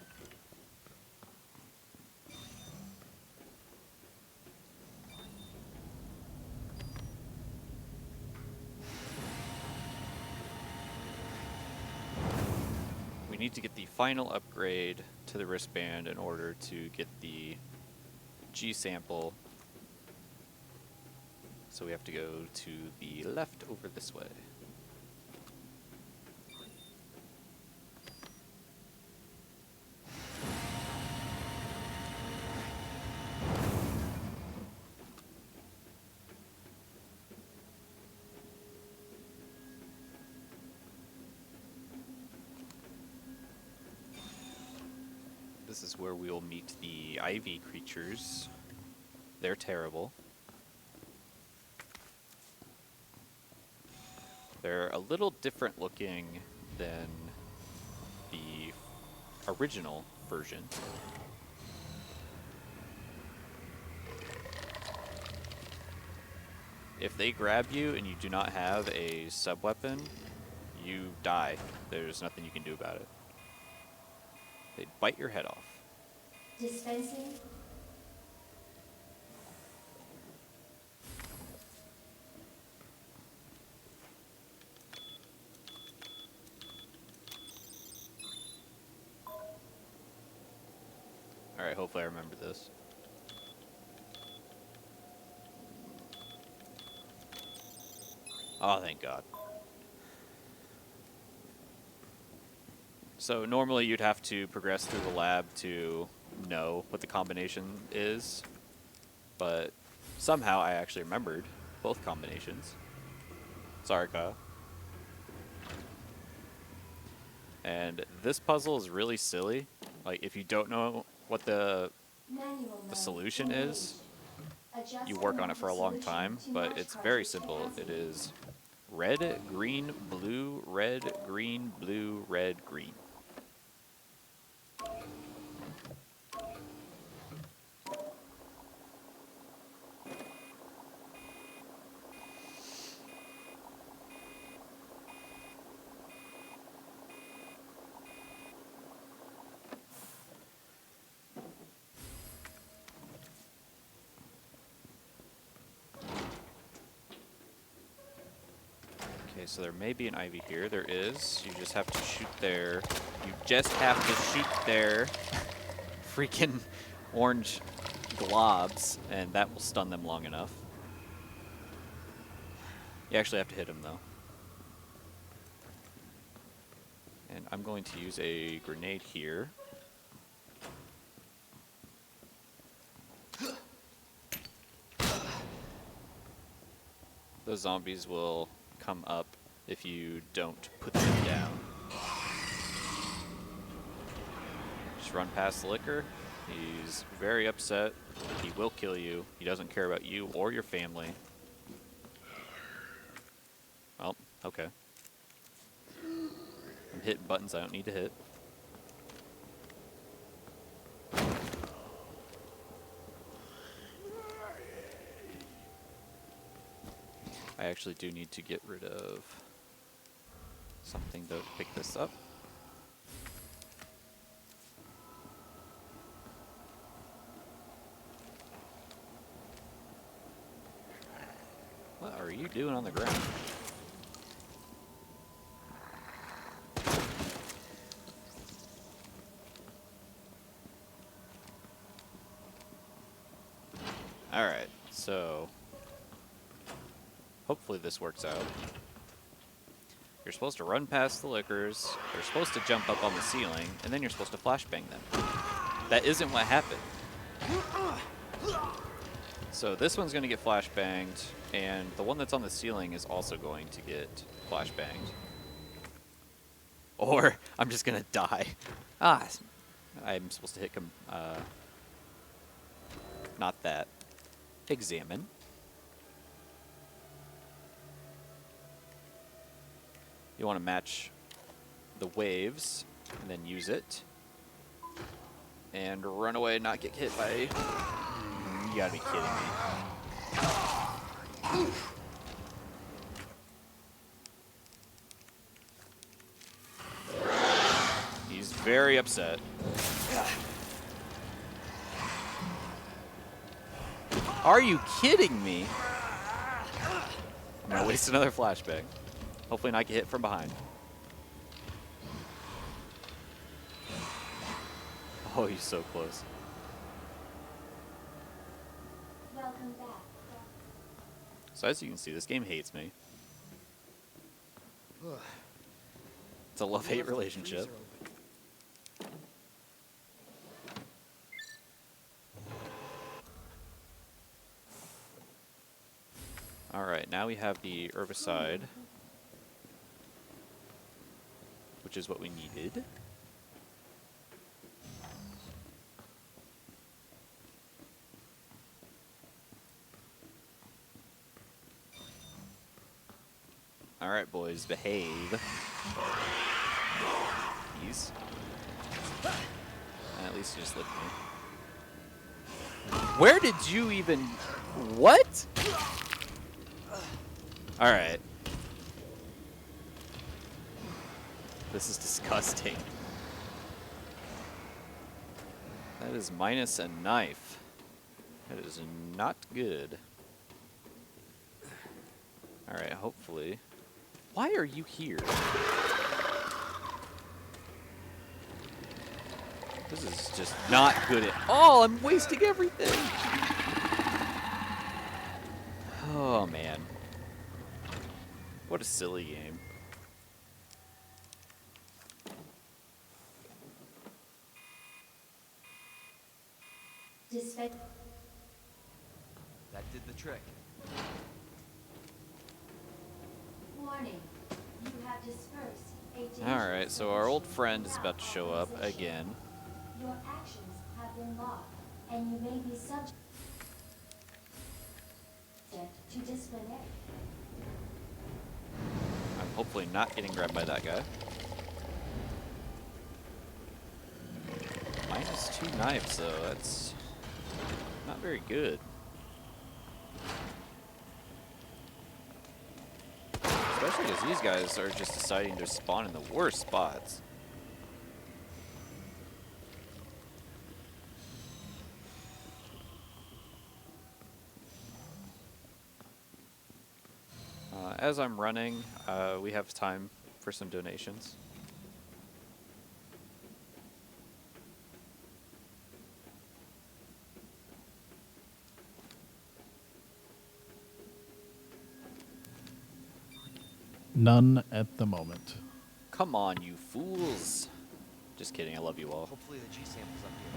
We need to get the final upgrade to the wristband in order to get the G sample. So we have to go to the left over this way. This is where we'll meet the ivy creatures. They're terrible. They're a little different looking than the original version. If they grab you and you do not have a sub-weapon, you die. There's nothing you can do about it. They bite your head off. Dispensing. Alright, hopefully I remember this. Oh, thank God. So normally you'd have to progress through the lab to know what the combination is, but somehow I actually remembered both combinations. Sorry, Kyle. And this puzzle is really silly. Like, if you don't know what the solution is, you work on it for a long time, but it's very simple. It is red, green, blue, red, green, blue, red, green. Okay, so there may be an ivy here. There is. You just have to shoot there. You just have to shoot their freaking orange globs, and that will stun them long enough. You actually have to hit them, though. And I'm going to use a grenade here. Those zombies will come up if you don't put them down. Just run past the liquor. He's very upset. He will kill you. He doesn't care about you or your family. Well, okay. I'm hitting buttons I don't need to hit. I actually do need to get rid of something to pick this up. What are you doing on the ground? Alright, so hopefully this works out. You're supposed to run past the liquors, you're supposed to jump up on the ceiling, and then you're supposed to flashbang them. That isn't what happened. So this one's going to get flashbanged, and the one that's on the ceiling is also going to get flashbanged. Or I'm just going to die. Ah, I'm supposed to hit not that. Examine. You want to match the waves and then use it. And run away, not get hit by... You gotta be kidding me. He's very upset. Are you kidding me? I'm gonna waste another flashbang. Hopefully not get hit from behind. Oh, he's so close. Welcome back. So as you can see, this game hates me. It's a love-hate relationship. Alright, now we have the herbicide, which is what we needed. Alright, boys, behave. Please. At least you just licked me. Where did you even... What? Alright. This is disgusting. That is minus a knife. That is not good. Alright, hopefully. Why are you here? This is just not good at all. I'm wasting everything. Oh, man. What a silly game. Dispe- That did the trick. Warning. You have dispersed a dangerous Alright, so our old solution friend is without about to show up authorization. again. Your actions have been logged, and you may be subject to disciplinary. I'm hopefully not getting grabbed by that guy. Minus 2 knives, though. That's not very good. Especially because these guys are just deciding to spawn in the worst spots. As I'm running, we have time for some donations. None at the moment. Come on, you fools. Just kidding, I love you all. Hopefully the G sample's up here.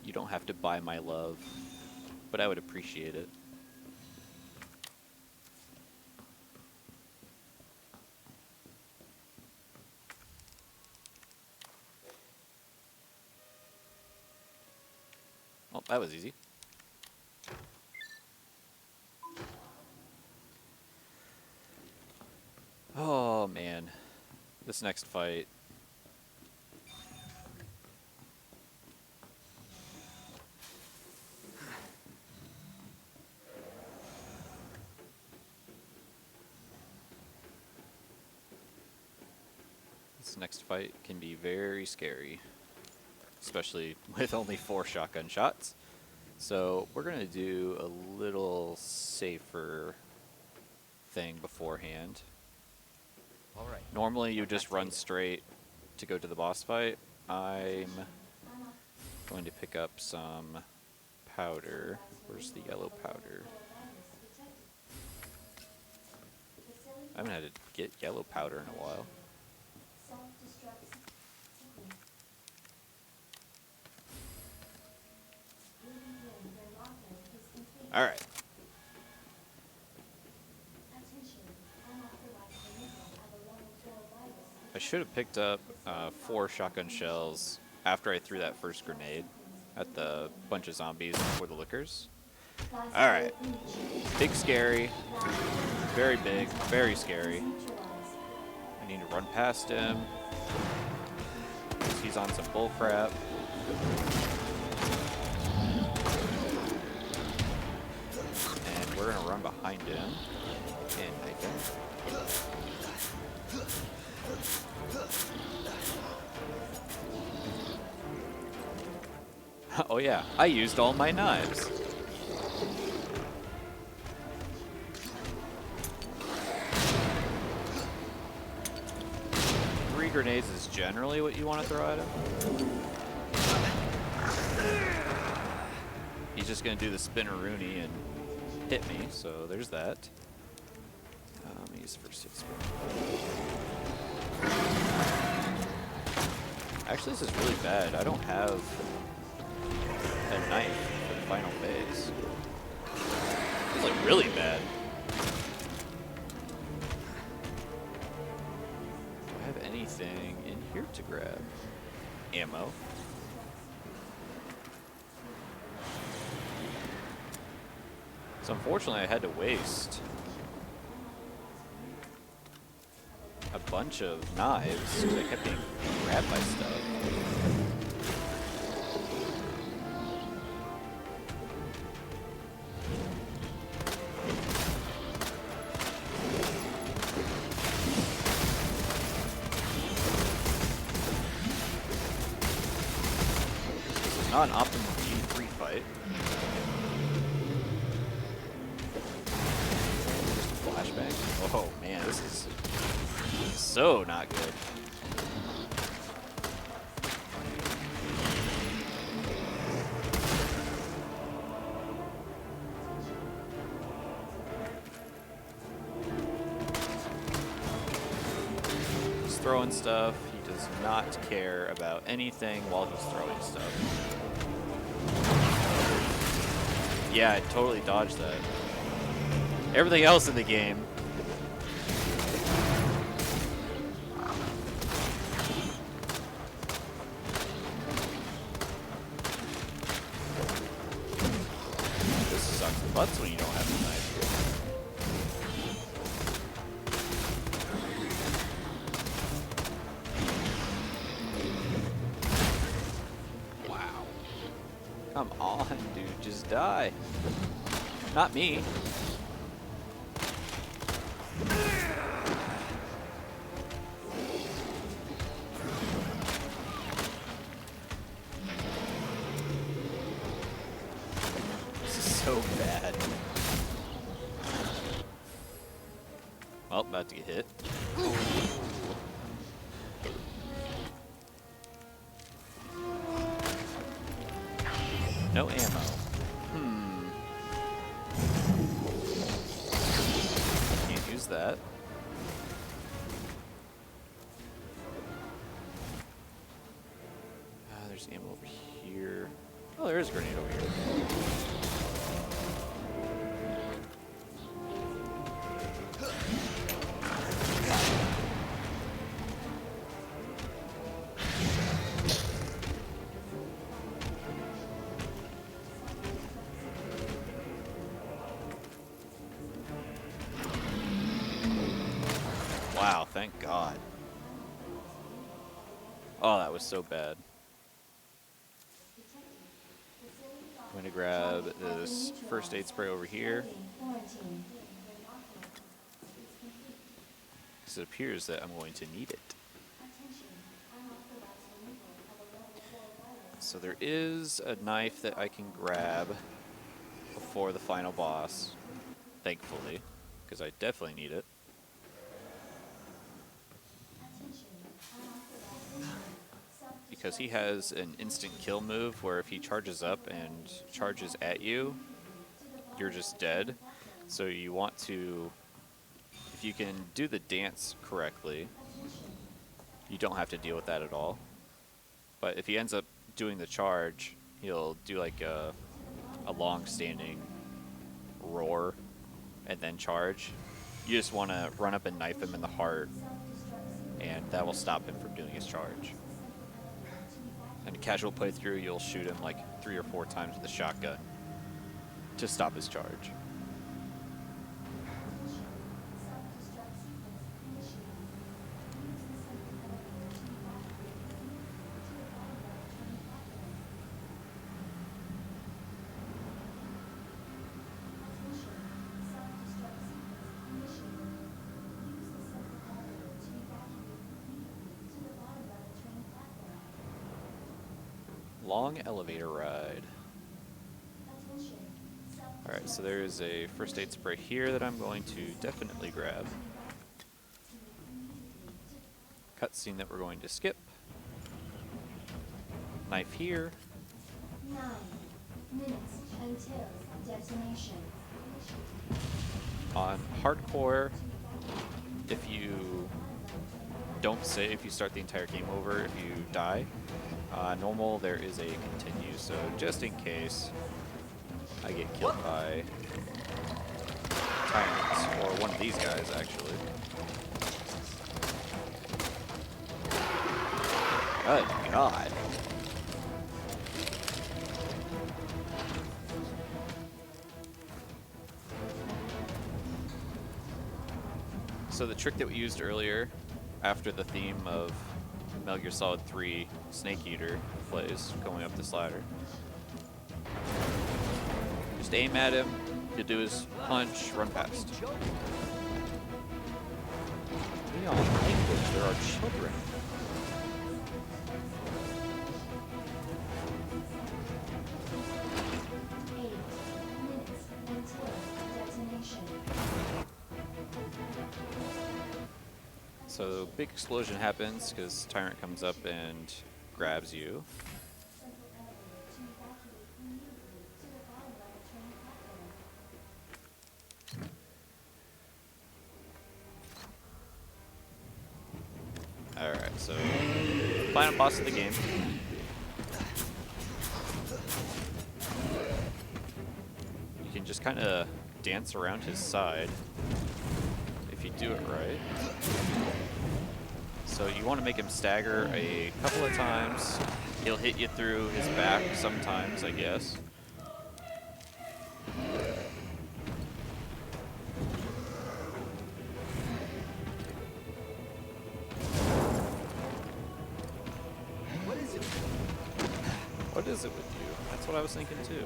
You don't have to buy my love, but I would appreciate it. Well, that was easy. Oh, man. This next fight. This next fight can be very scary, especially with only 4 shotgun shots. So we're going to do a little safer thing beforehand. All right. Normally you just run straight to go to the boss fight. I'm going to pick up some powder. Where's the yellow powder? I haven't had to get yellow powder in a while. Self-destruct sequence. Moving in when lockdown is complete. Alright. I should have picked up 4 shotgun shells after I threw that first grenade at the bunch of zombies for the liquors. Alright. Big scary. Very big. Very scary. I need to run past him. He's on some bullcrap. And we're gonna run behind him and knife him. Oh yeah, I used all my knives. Three grenades is generally what you want to throw at him. He's just gonna do the spinneroonie and hit me, so there's that. Let me use first aid spray. Actually, this is really bad. I don't have a knife for the final phase. It's like really bad. Do I have anything in here to grab? Ammo. So unfortunately, I had to waste a bunch of knives because I kept being grabbed by stuff. This is not an optimal G3 fight. Flashbang. Oh man, this is so not good. He's throwing stuff. He does not care about anything while he's throwing stuff. Yeah, I totally dodged that. Everything else in the game. This sucks butts when you don't have a knife. Wow. Come on, dude, just die. Not me. So bad. Well, about to get hit. No ammo. Can't use that. There's ammo over here. Oh, there is a grenade over here. Wow, thank God. Oh, that was so bad. I'm going to grab this first aid spray over here. Because it appears that I'm going to need it. So there is a knife that I can grab before the final boss, thankfully, because I definitely need it. Because he has an instant kill move where if he charges up and charges at you, you're just dead. So you want to, if you can do the dance correctly, you don't have to deal with that at all. But if he ends up doing the charge, he'll do like a long-standing roar and then charge. You just want to run up and knife him in the heart and that will stop him from doing his charge. In a casual playthrough, you'll shoot him like 3 or 4 times with a shotgun to stop his charge. Long elevator ride. Alright, so there is a first aid spray here that I'm going to definitely grab. Cutscene that we're going to skip. Knife here. 9 minutes until destination. On hardcore, if you don't save, you start the entire game over if you die. Normal, there is a continue, so just in case I get killed by tyrants, or one of these guys, actually. Good God. So the trick that we used earlier, after the theme of Metal Gear Solid 3 Snake Eater plays, going up this ladder. Just aim at him, he'll do his punch, run past. Beyond language, there are children. So big explosion happens because Tyrant comes up and grabs you. Alright, so final boss of the game. You can just kind of dance around his side if you do it right. So you want to make him stagger a couple of times. He'll hit you through his back sometimes, I guess. What is it? What is it with you? That's what I was thinking too.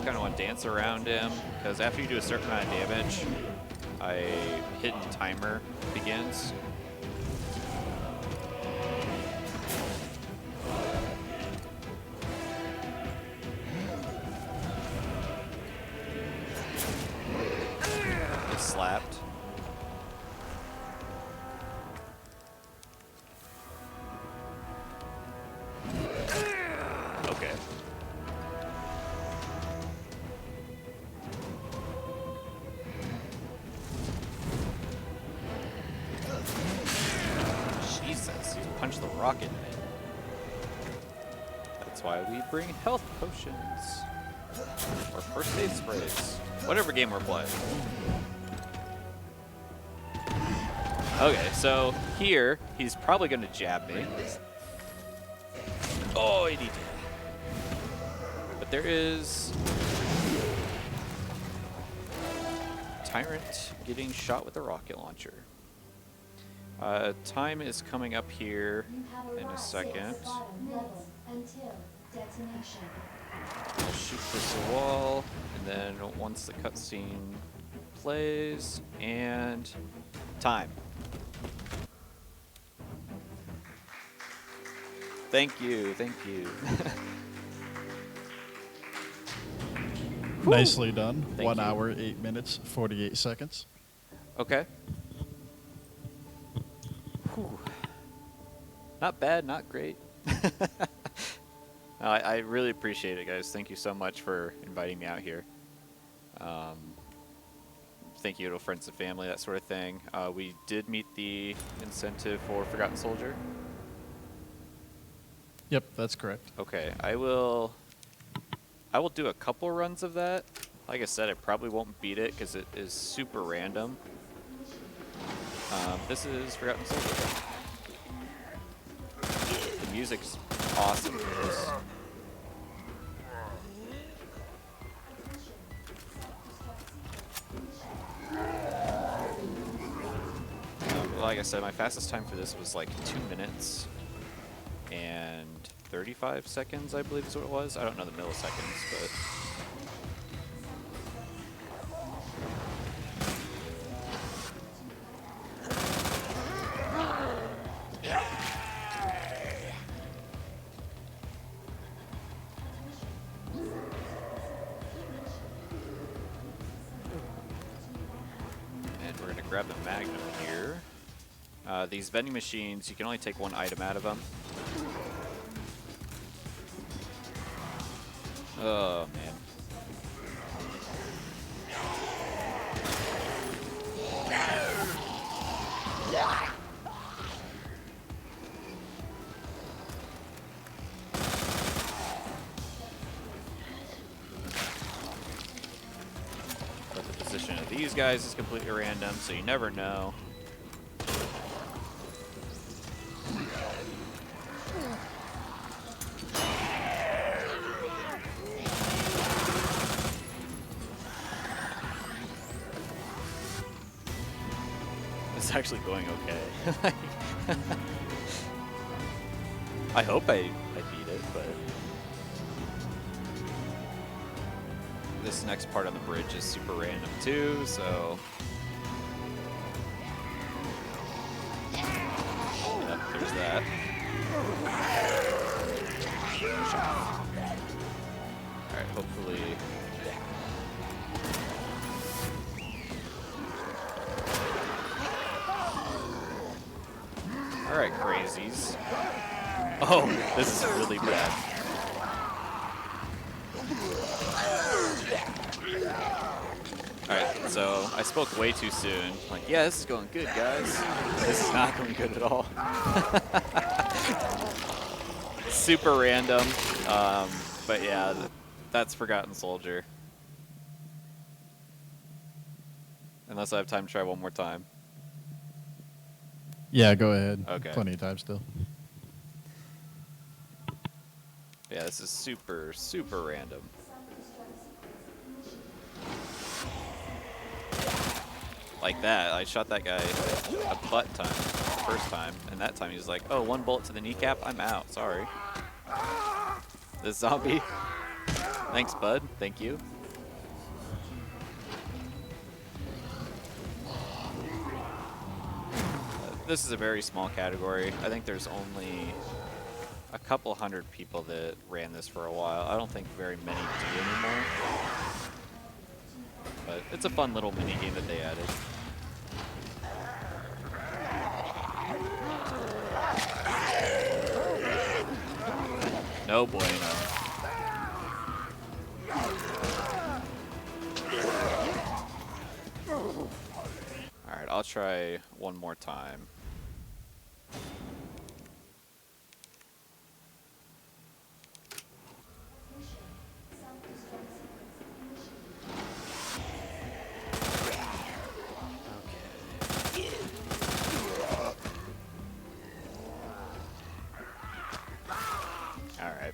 Kind of want to dance around him, because after you do a certain amount of damage, a hidden timer begins. Get slapped. Okay. Punch the rocket in it. That's why we bring health potions. Or first aid sprays. Whatever game we're playing. Okay, so here, he's probably going to jab me. Oh, he did. But there is Tyrant getting shot with a rocket launcher. Time is coming up here in a second. I'll shoot this wall, and then once the cutscene plays, and time. Thank you, thank you. Nicely done. Thank 1 you. hour, 8 minutes, 48 seconds. Okay. Whew. Not bad, not great. I really appreciate it, guys. Thank you so much for inviting me out here. Thank you to friends and family, that sort of thing. We did meet the incentive for Forgotten Soldier. Yep, that's correct. Okay, I will do a couple runs of that. Like I said, I probably won't beat it because it is super random. This is Forgotten Soldier. The music's awesome for this. Like I said, my fastest time for this was like 2 minutes and 35 seconds, I believe is what it was. I don't know the milliseconds, but... And we're going to grab the Magnum here. These vending machines, you can only take one item out of them. Oh, man. But the position of these guys is completely random, so you never know. It's actually going okay. I hope I beat it, but this next part on the bridge is super random too, so yep, there's that. Alright, hopefully alright, crazies. Oh, this is really bad. Alright, so I spoke way too soon. Like, yeah, this is going good, guys. This is not going good at all. Super random. But yeah, that's Forgotten Soldier. Unless I have time to try one more time. Yeah, go ahead. Okay. Plenty of time still. Yeah, this is super, super random. Like that, I shot that guy a butt ton first time, and that time he was like, oh, one bullet to the kneecap, I'm out, sorry. This zombie. Thanks, bud, thank you. This is a very small category. I think there's only a couple hundred people that ran this for a while. I don't think very many do anymore. But it's a fun little mini game that they added. No bueno. Alright, I'll try one more time. Alright.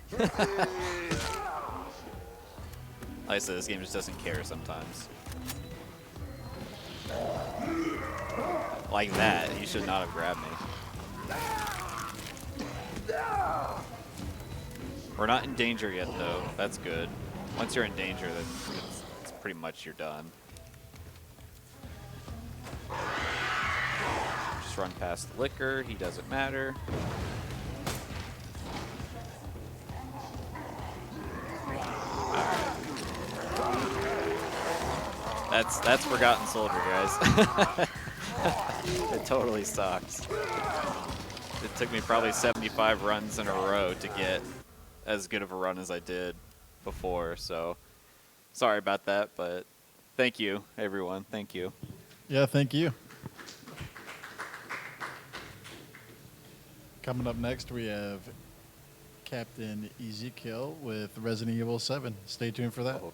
Like I said, this game just doesn't care sometimes. Like that, you should not have grabbed me. We're not in danger yet, though. That's good. Once you're in danger, then it's pretty much you're done. Just run past the liquor. He doesn't matter. That's Forgotten Soldier, guys. It totally sucks. It took me probably 75 runs in a row to get as good of a run as I did before, so sorry about that, but thank you, everyone. Thank you. Yeah, thank you. Coming up next, we have Captain Easy Kill with Resident Evil 7. Stay tuned for that. Oh,